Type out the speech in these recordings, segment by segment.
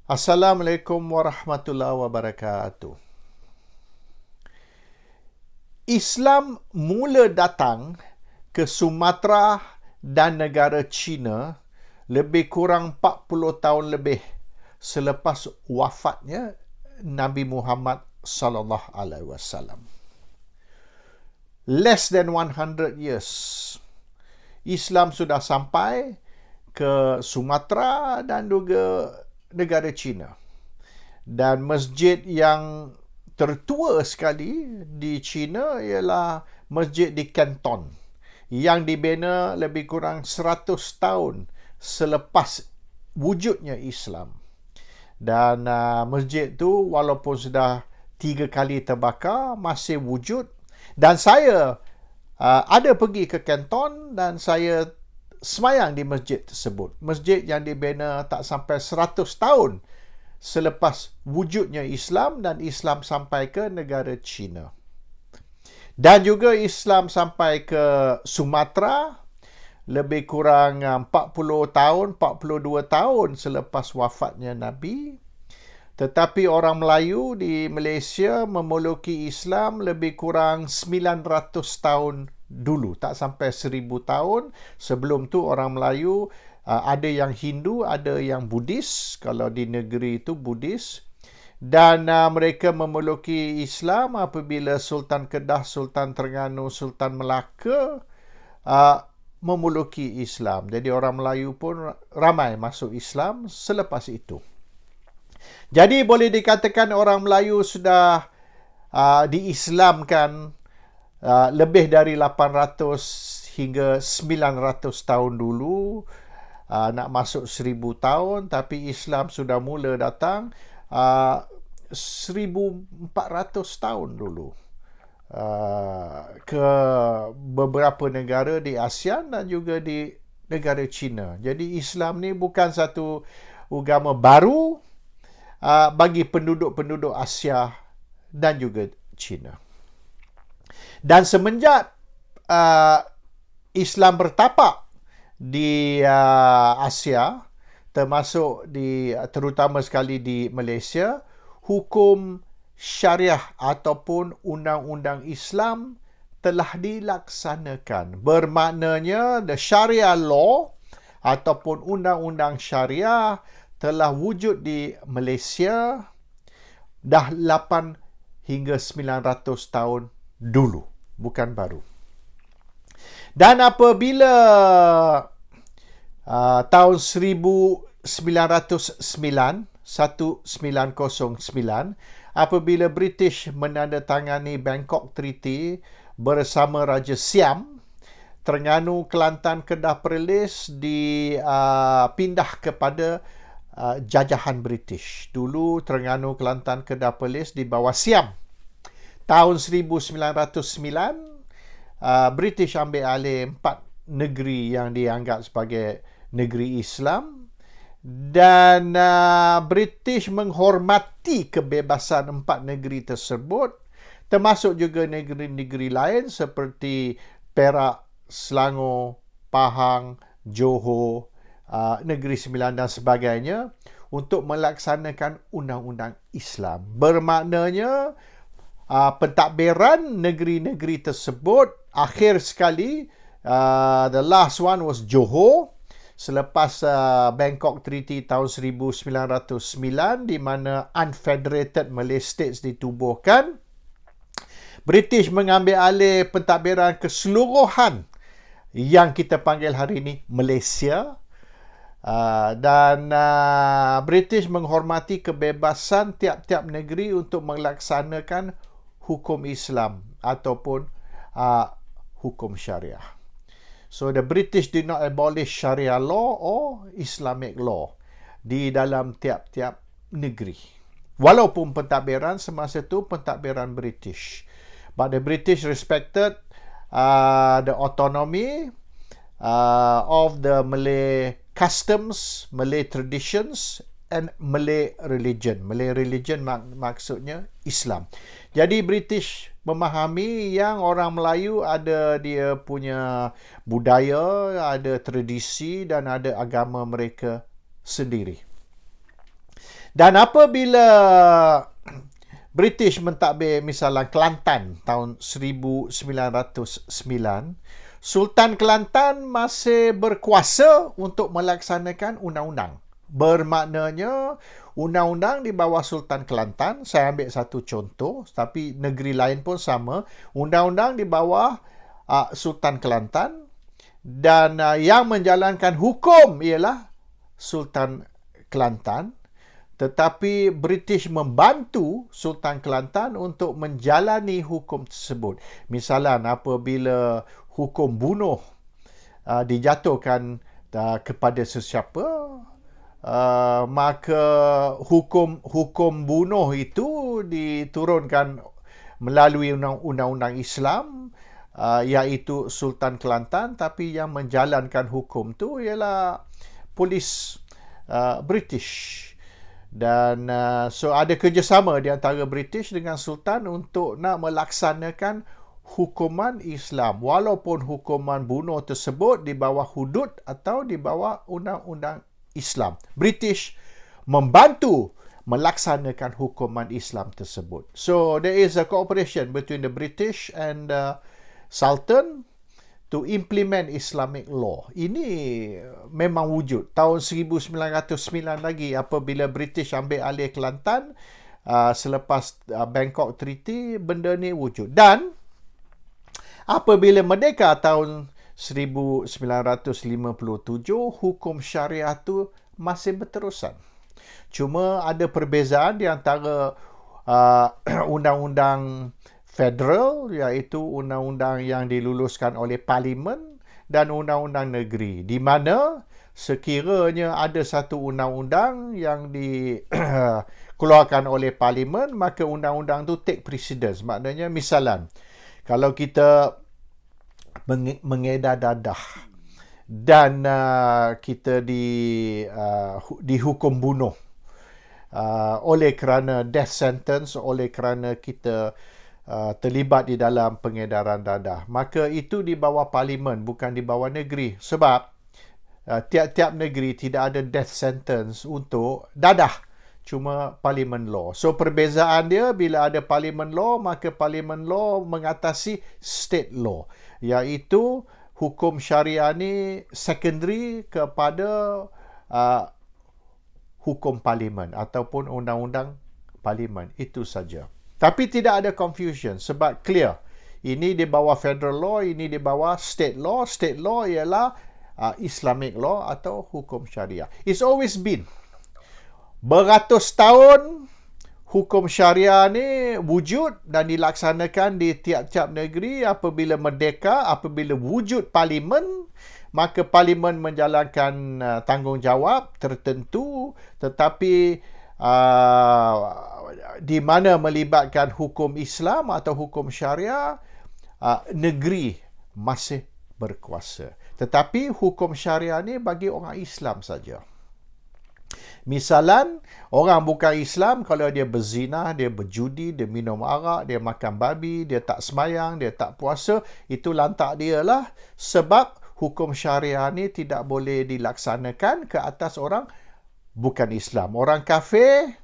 Assalamualaikum warahmatullahi wabarakatuh. Islam mula datang ke Sumatera dan negara China lebih kurang 40 tahun lebih selepas wafatnya Nabi Muhammad sallallahu alaihi wasallam. Less than 100 years. Islam sudah sampai ke Sumatera dan juga negara China. Dan masjid yang tertua sekali di China ialah masjid di Canton yang dibina lebih kurang 100 tahun selepas wujudnya Islam. Dan masjid tu walaupun sudah 3 kali terbakar masih wujud. Dan saya ada pergi ke Canton dan saya semayang di masjid tersebut. Masjid yang dibina tak sampai 100 tahun selepas wujudnya Islam dan Islam sampai ke negara China. Dan juga Islam sampai ke Sumatera lebih kurang 40 tahun, 42 tahun selepas wafatnya Nabi. Tetapi orang Melayu di Malaysia memelukki Islam lebih kurang 900 tahun dulu, tak sampai 1000 tahun. Sebelum tu orang Melayu ada yang Hindu, ada yang Buddhis. Kalau di negeri itu Buddhis. Dan mereka memelukki Islam apabila Sultan Kedah, Sultan Terengganu, Sultan Melaka memelukki Islam. Jadi orang Melayu pun ramai masuk Islam selepas itu. Jadi boleh dikatakan orang Melayu sudah diislamkan lebih dari 800 hingga 900 tahun dulu, nak masuk 1000 tahun, tapi Islam sudah mula datang 1400 tahun dulu ke beberapa negara di ASEAN dan juga di negara China. Jadi Islam ni bukan satu agama baru bagi penduduk-penduduk Asia dan juga China. Dan semenjak Islam bertapak di Asia, termasuk terutama sekali di Malaysia, hukum syariah ataupun undang-undang Islam telah dilaksanakan. Bermaknanya the Sharia law ataupun undang-undang syariah telah wujud di Malaysia dah 8 hingga 900 tahun dulu, bukan baru. Dan apabila tahun 1909, apabila British menandatangani Bangkok Treaty bersama Raja Siam, Terengganu, Kelantan, Kedah, Perlis dipindah kepada jajahan British. Dulu Terengganu, Kelantan, Kedah, Perlis di bawah Siam. Tahun 1909, British ambil alih 4 negeri yang dianggap sebagai negeri Islam. Dan British menghormati kebebasan 4 negeri tersebut, termasuk juga negeri-negeri lain seperti Perak, Selangor, Pahang, Johor, Negeri Sembilan dan sebagainya untuk melaksanakan undang-undang Islam. Bermaknanya pentadbiran negeri-negeri tersebut akhir sekali, the last one was Johor selepas Bangkok Treaty tahun 1909 di mana Unfederated Malay States ditubuhkan. British mengambil alih pentadbiran keseluruhan yang kita panggil hari ini Malaysia. Dan British menghormati kebebasan tiap-tiap negeri untuk melaksanakan hukum Islam ataupun hukum syariah. So the British did not abolish Sharia law or Islamic law di dalam tiap-tiap negeri. Walaupun pentadbiran semasa itu pentadbiran British. But the British respected the autonomy of the Malay customs, Malay traditions and Malay religion. Malay religion maksudnya Islam. Jadi British memahami yang orang Melayu ada dia punya budaya, ada tradisi dan ada agama mereka sendiri. Dan apabila British mentadbir misalnya Kelantan tahun 1909, Sultan Kelantan masih berkuasa untuk melaksanakan undang-undang. Bermaknanya undang-undang di bawah Sultan Kelantan, saya ambil satu contoh, tapi negeri lain pun sama, undang-undang di bawah Sultan Kelantan, dan yang menjalankan hukum ialah Sultan Kelantan, tetapi British membantu Sultan Kelantan untuk menjalani hukum tersebut. Misalnya apabila hukum bunuh dijatuhkan kepada sesiapa, maka hukum bunuh itu diturunkan melalui undang-undang Islam, iaitu Sultan Kelantan, tapi yang menjalankan hukum tu ialah polis British. Dan so ada kerjasama di antara British dengan Sultan untuk nak melaksanakan hukuman Islam, walaupun hukuman bunuh tersebut di bawah hudud atau di bawah undang-undang Islam. British membantu melaksanakan hukuman Islam tersebut. So there is a cooperation between the British and Sultan to implement Islamic law. Ini memang wujud. Tahun 1909 lagi apabila British ambil alih Kelantan, selepas Bangkok Treaty, benda ni wujud. Dan apabila merdeka tahun 1957, hukum syariah tu masih berterusan. Cuma ada perbezaan di antara undang-undang federal, iaitu undang-undang yang diluluskan oleh parlimen, dan undang-undang negeri, di mana sekiranya ada satu undang-undang yang dikeluarkan oleh parlimen, maka undang-undang tu take precedence. Maknanya misalan, kalau kita mengedar dadah dan kita dihukum bunuh oleh kerana death sentence, oleh kerana kita terlibat di dalam pengedaran dadah, maka itu di bawah parlimen, bukan di bawah negeri. Sebab tiap-tiap negeri tidak ada death sentence untuk dadah, cuma parlimen law. So perbezaan dia, bila ada parlimen law, maka parlimen law mengatasi state law, iaitu hukum syariah ni secondary kepada hukum parlimen ataupun undang-undang parlimen. Itu saja. Tapi tidak ada confusion sebab clear. Ini di bawah federal law, ini di bawah state law. State law ialah Islamic law atau hukum syariah. It's always been. Beratus tahun hukum syariah ni wujud dan dilaksanakan di tiap-tiap negeri. Apabila merdeka, apabila wujud parlimen, maka parlimen menjalankan tanggungjawab tertentu, tetapi di mana melibatkan hukum Islam atau hukum syariah, negeri masih berkuasa. Tetapi hukum syariah ni bagi orang Islam saja. Misalan, orang bukan Islam, kalau dia berzina, dia berjudi, dia minum arak, dia makan babi, dia tak semayang, dia tak puasa, itu lantak dia lah. Sebab hukum syariah ni tidak boleh dilaksanakan ke atas orang bukan Islam. Orang kafir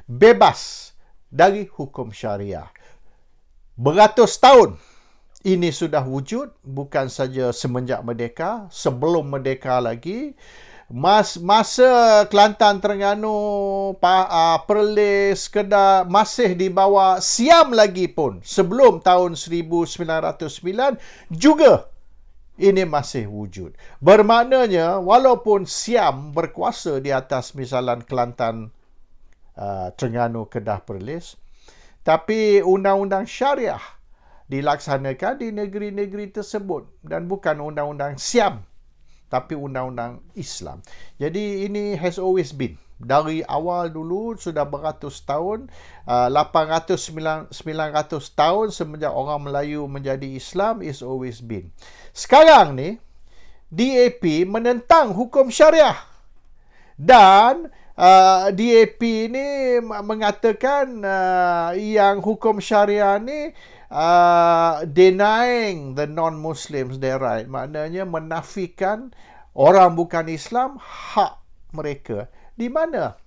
bebas dari hukum syariah. Beratus tahun ini sudah wujud, bukan saja semenjak merdeka, sebelum merdeka lagi. Masa Kelantan, Terengganu, Perlis, Kedah masih di bawah Siam lagi pun, sebelum tahun 1909 juga ini masih wujud. Bermaknanya walaupun Siam berkuasa di atas misalan Kelantan, Terengganu, Kedah, Perlis, tapi undang-undang syariah dilaksanakan di negeri-negeri tersebut dan bukan undang-undang Siam, tapi undang-undang Islam. Jadi ini has always been. Dari awal dulu sudah beratus tahun, 800-900 tahun semenjak orang Melayu menjadi Islam, is always been. Sekarang ni, DAP menentang hukum syariah. Dan DAP ni mengatakan yang hukum syariah ni denying the non-Muslims their right. Maknanya menafikan orang bukan Islam hak mereka. Di mana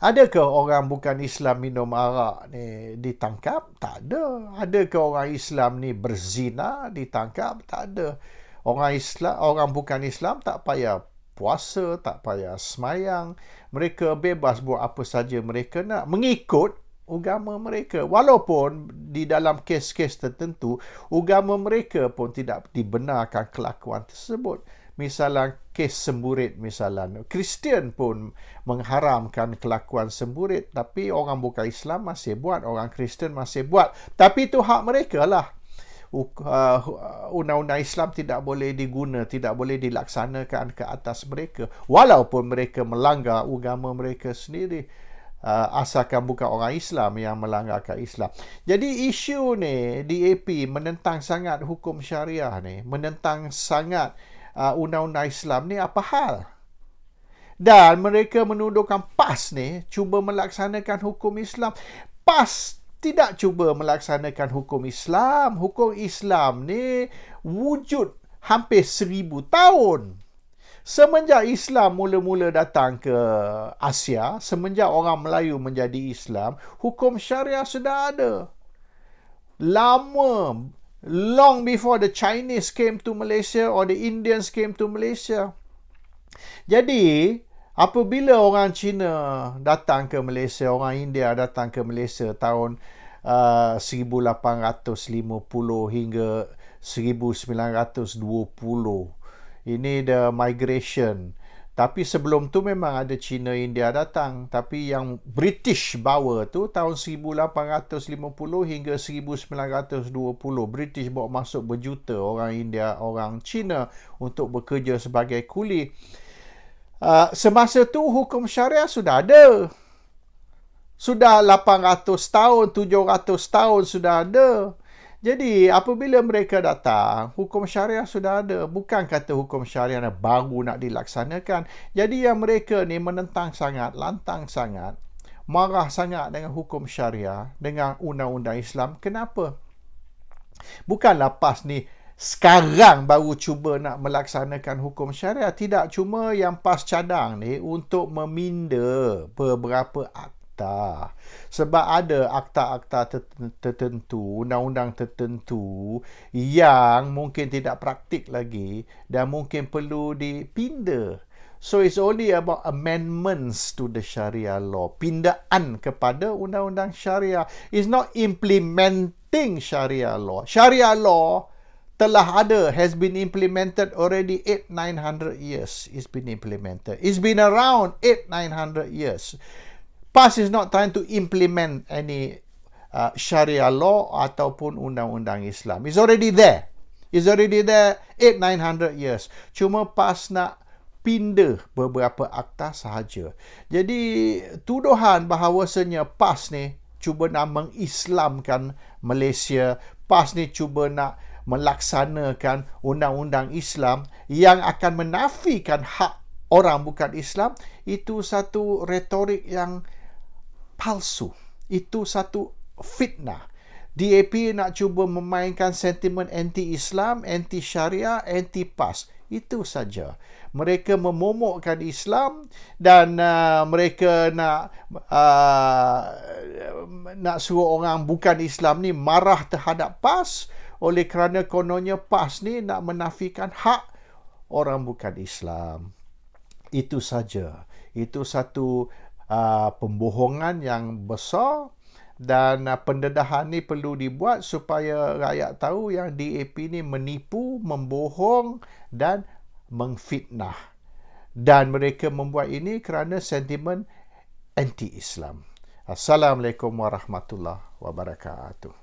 Adakah orang bukan Islam minum arak ni ditangkap? Tak ada. Adakah orang Islam ni berzina ditangkap? Tak ada. Orang bukan Islam tak payah puasa, tak payah semayang. Mereka bebas buat apa saja mereka nak mengikut agama mereka. Walaupun di dalam kes-kes tertentu, agama mereka pun tidak dibenarkan kelakuan tersebut. Misalnya kes semburit misalnya. Kristian pun mengharamkan kelakuan semburit, tapi orang bukan Islam masih buat, orang Kristian masih buat. Tapi itu hak mereka lah. Undang-undang Islam tidak boleh diguna, tidak boleh dilaksanakan ke atas mereka. Walaupun mereka melanggar agama mereka sendiri. Asalkan bukan orang Islam yang melanggarkan Islam. Jadi isu ni, DAP menentang sangat hukum syariah ni, menentang sangat undang-undang Islam ni apa hal? Dan mereka menuduhkan PAS ni cuba melaksanakan hukum Islam. PAS tidak cuba melaksanakan hukum Islam. Hukum Islam ni wujud hampir 1000 tahun. Semenjak Islam mula-mula datang ke Asia, semenjak orang Melayu menjadi Islam, hukum syariah sudah ada. Lama, long before the Chinese came to Malaysia or the Indians came to Malaysia. Jadi, apabila orang Cina datang ke Malaysia, orang India datang ke Malaysia tahun 1850 hingga 1920, ini the migration. Tapi sebelum tu memang ada Cina, India datang. Tapi yang British bawa tu tahun 1850 hingga 1920. British bawa masuk berjuta orang India, orang Cina untuk bekerja sebagai kuli. Semasa tu hukum syariah sudah ada. Sudah 800 tahun, 700 tahun sudah ada. Jadi, apabila mereka datang, hukum syariah sudah ada. Bukan kata hukum syariah baru nak dilaksanakan. Jadi, yang mereka ni menentang sangat, lantang sangat, marah sangat dengan hukum syariah, dengan undang-undang Islam. Kenapa? Bukanlah PAS ni sekarang baru cuba nak melaksanakan hukum syariah. Tidak, cuma yang PAS cadang ni untuk meminda beberapa akta. Sebab ada akta-akta tertentu, undang-undang tertentu yang mungkin tidak praktik lagi dan mungkin perlu dipinda. So it's only about amendments to the Sharia law. Pindaan kepada undang-undang Syariah. It's not implementing Sharia law. Sharia law telah ada, has been implemented already 800-900 years. It's been implemented. It's been around 800-900 years. PAS is not trying to implement any Sharia law ataupun undang-undang Islam. It's already there. It's already there 800-900 years. Cuma PAS nak pindah beberapa akta sahaja. Jadi, tuduhan bahawasanya PAS ni cuba nak mengislamkan Malaysia. PAS ni cuba nak melaksanakan undang-undang Islam yang akan menafikan hak orang bukan Islam. Itu satu retorik yang palsu. Itu satu fitnah. DAP nak cuba memainkan sentimen anti-Islam, anti-Syariah, anti-PAS. Itu saja. Mereka memomokkan Islam dan mereka nak suruh orang bukan Islam ni marah terhadap PAS oleh kerana kononnya PAS ni nak menafikan hak orang bukan Islam. Itu saja. Itu satu pembohongan yang besar dan pendedahan ni perlu dibuat supaya rakyat tahu yang DAP ni menipu, membohong dan mengfitnah. Dan mereka membuat ini kerana sentimen anti-Islam. Assalamualaikum warahmatullahi wabarakatuh.